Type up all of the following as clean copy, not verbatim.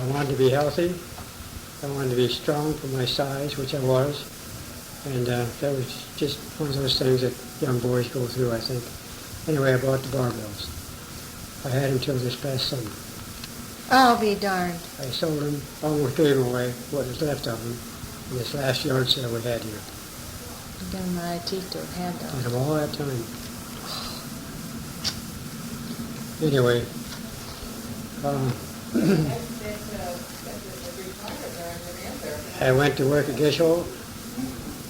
wanted to be healthy. I wanted to be strong for my size, which I was. And that was just one of those things that young boys go through, I think. Anyway, I bought the barbells. I had them till this past summer. I'll be darned. I sold them, almost gave them away, what was left of them, in this last yard sale we had here. Give them my teeth to have Did those. them all that time. Anyway, I went to work at Gishole.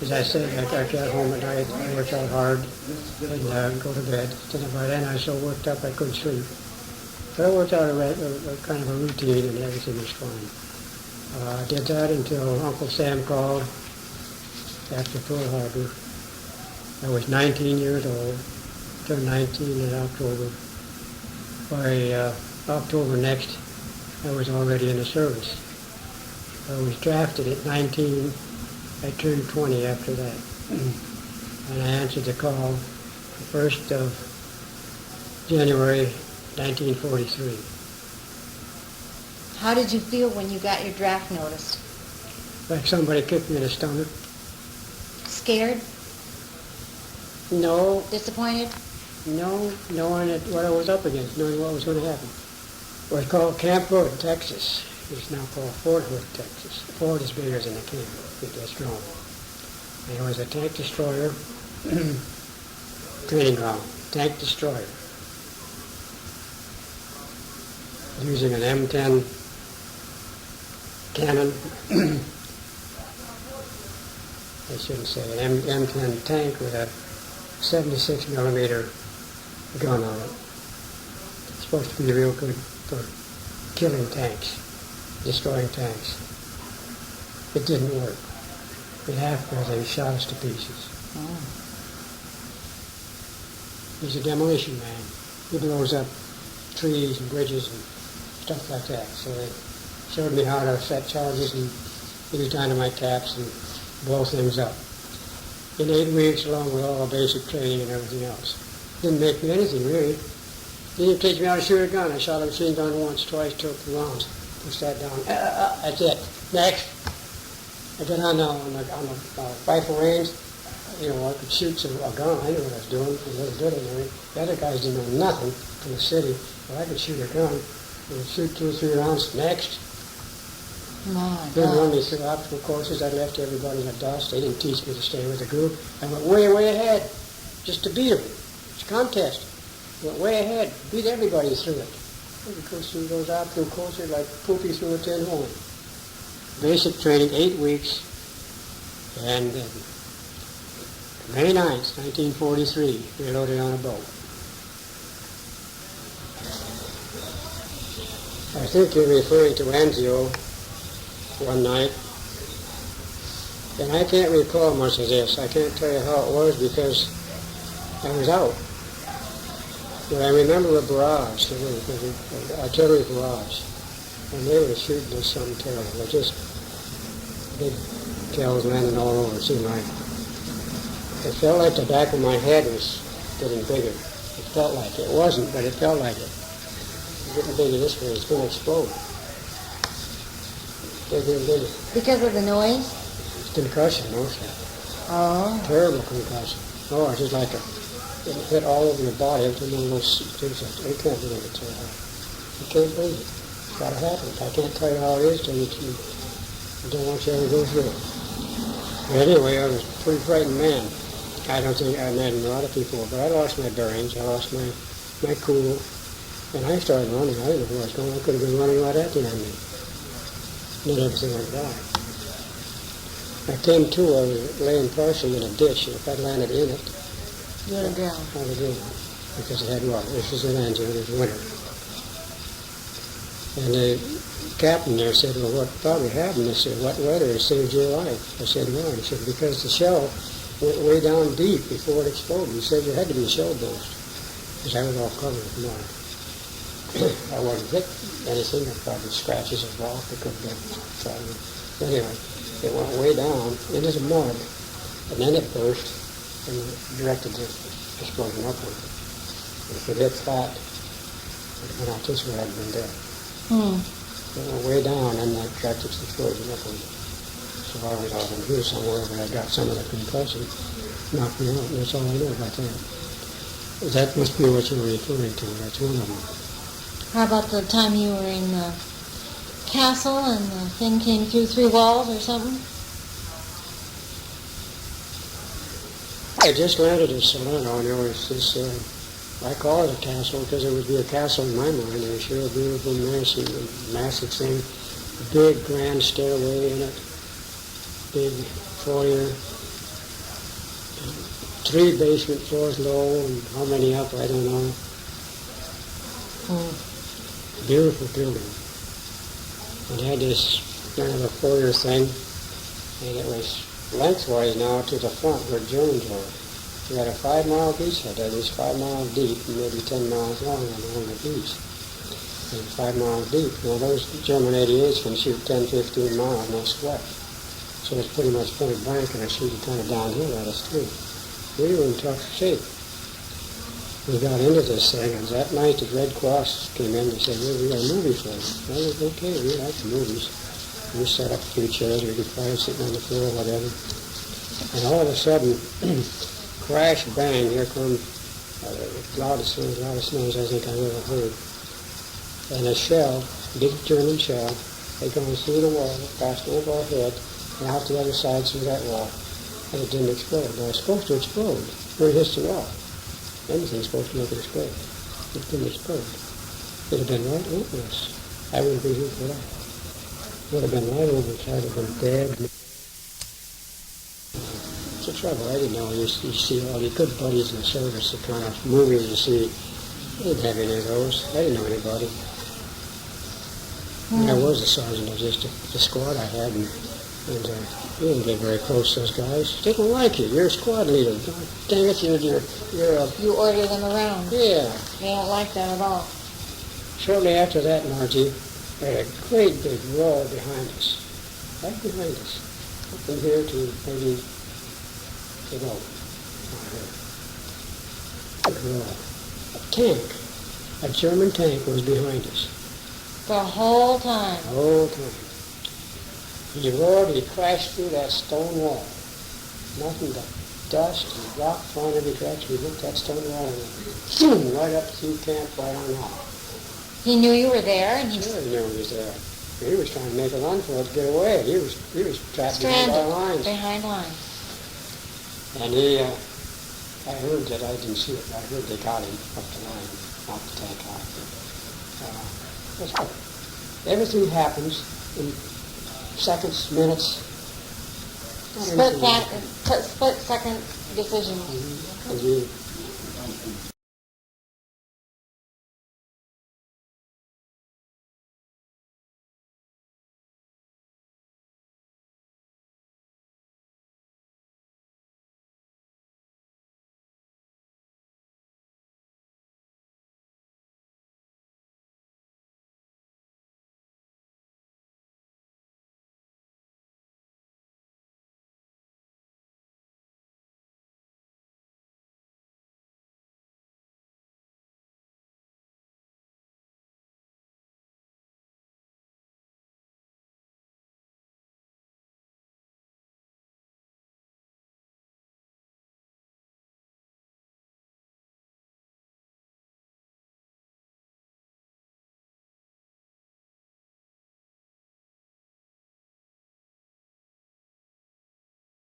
As I said, I got home at night, I worked out hard, and go to bed. Then by then I was so worked up I couldn't sleep. But I worked out a kind of a routine and everything was fine. I did that until Uncle Sam called after Pearl Harbor. I was 19 years old, turned 19 in October. By October next, I was already in the service. I was drafted at 19. I turned 20 after that. And I answered the call the 1st of January 1943. How did you feel when you got your draft notice? Like somebody kicked me in the stomach. Scared? No, Disappointed? no, knowing what I was up against, knowing what was going to happen. It was called Camp Hood, Texas. It's now called Fort Hood, Texas. Fort is bigger than the camp. It gets strong. And it was a tank destroyer training ground. Tank destroyer. Using an M10 cannon. I shouldn't say an M10 tank with a 76 millimeter gun on it. It's supposed to be real good for killing tanks, destroying tanks. It didn't work. In half they shot us to pieces. Oh. He's a demolition man. He blows up trees and bridges and stuff like that. So they showed me how to set charges and use dynamite caps and blow things up. In 8 weeks, along with all the basic training and everything else. Didn't make me anything, really. He didn't teach me how to shoot a gun. I shot a machine gun once, twice, took the rounds. Push that down. That's it. Next. I got on the rifle range. You know, I could shoot a gun. I knew what I was doing. I was really good at it. The other guys didn't know nothing from the city. But I could shoot a gun. I would shoot 2 or 3 rounds. Next. My Then run me God. through obstacle courses. I left everybody in the dust. They didn't teach me to stay with the group. I went way, way ahead, just to beat them. It's a contest. Went way ahead, beat everybody through it. You go through those obstacle courses like poopy through a tin horn. Basic training, 8 weeks, and May 9th, 1943, we loaded on a boat. I think you're referring to Anzio one night, and I can't recall much of this. I can't tell you how it was because I was out. But I remember a barrage, the artillery barrage, and they were shooting us something terrible. They just big shells landing all over, it seemed like. It felt like the back of my head was getting bigger. It felt like it. It wasn't, but it felt like it. It's getting bigger this way. It's going to explode. Bigger and bigger. Because of the noise? It's concussion, mostly. Oh. Terrible concussion. Oh, it's just like it hit all over your body. It's one of those things that you can't believe it. You can't believe it. It's got to happen. I can't tell you how it is till you don't want you to ever go through it. But anyway, I was a pretty frightened man. I don't think I met a lot of people, but I lost my bearings. I lost my cool. And I started running. I didn't know where I was going. I could have been running right at the enemy. Not everything like that. I came to, I was laying partially in a ditch, and if I'd landed in it, You would have drowned. I would have drowned, because it had water. This was in Anzio, it was winter. And the captain there said, well, what probably happened? I said, what weather saved your life? I said, why? He said, because the shell went way down deep before it exploded. He said there had to be a shell burst, because I was all covered with mud. I wasn't hit anything, I probably scratches of rock, it could have been probably. Anyway, it went way down into the mud, and then it burst and directed the explosion upward. If it hit flat, it went out this way, I'd been dead. way down in the Arctic explosion up in, so I was out in here somewhere, but I got some of the concussion, knocked me out, and that's all I know about that. That must be what you're referring to, that's one of them. How about the time you were in the castle and the thing came through 3 walls or something? I just landed in Solano, and there was this, I call it a castle because it would be a castle in my mind. It was sure a beautiful, massive thing. Big, grand stairway in it. Big foyer. 3 basement floors low, and how many up, I don't know. Beautiful building. It had this kind of a foyer thing, and it was lengthwise now to the front where Germans were. We had a 5-mile beachhead that is 5 miles deep and maybe 10 miles long along the beach. And 5 miles deep. Now those German 88s can shoot 10, 15 miles, no sweat. So it's pretty much point blank and it's shooting kind of downhill at us too. We were in tough shape. We got into this thing, and that night the Red Cross came in and said, well, we got a movie for you. Well, it was okay, we like the movies. We set up a few chairs, we could find sitting on the floor or whatever. And all of a sudden, crash, bang, here comes the loudest noise I think I've ever heard. And a shell, big German shell, had gone through the wall, passed over our head, and out the other side through that wall. And it didn't explode. Now, it's supposed to explode. Where it hits the wall. Anything's supposed to make it explode. It didn't explode. It would have been right over us. I wouldn't be here for that. It would have been right over us. I would have been dead. It's the trouble. I didn't know. You see all your good buddies in the service, the kind of movies you see. I didn't have any of those. I didn't know anybody. When I was a sergeant, it was just the squad I had, and you didn't get very close to those guys. They don't like you. You're a squad leader. Dang it, you're a... You order them around. Yeah. They don't like that at all. Shortly after that, Margie, we had a great big roar behind us. Right behind us. From here to maybe the road. Big roar. A tank. A German tank was behind us. The whole time. The whole time. He roared, he crashed through that stone wall. Nothing but dust and rock flying every direction. He hit that stone wall and boom, right up through camp, right on out. He knew you were there, and he Sure he knew he was there. He was trying to make a run for it to get away. He was trapped behind our lines. Behind lines. And he, I heard that, I didn't see it, but I heard they got him up the line, knocked the tank out. That's all. Everything happens in seconds, minutes. Split second decisions. And you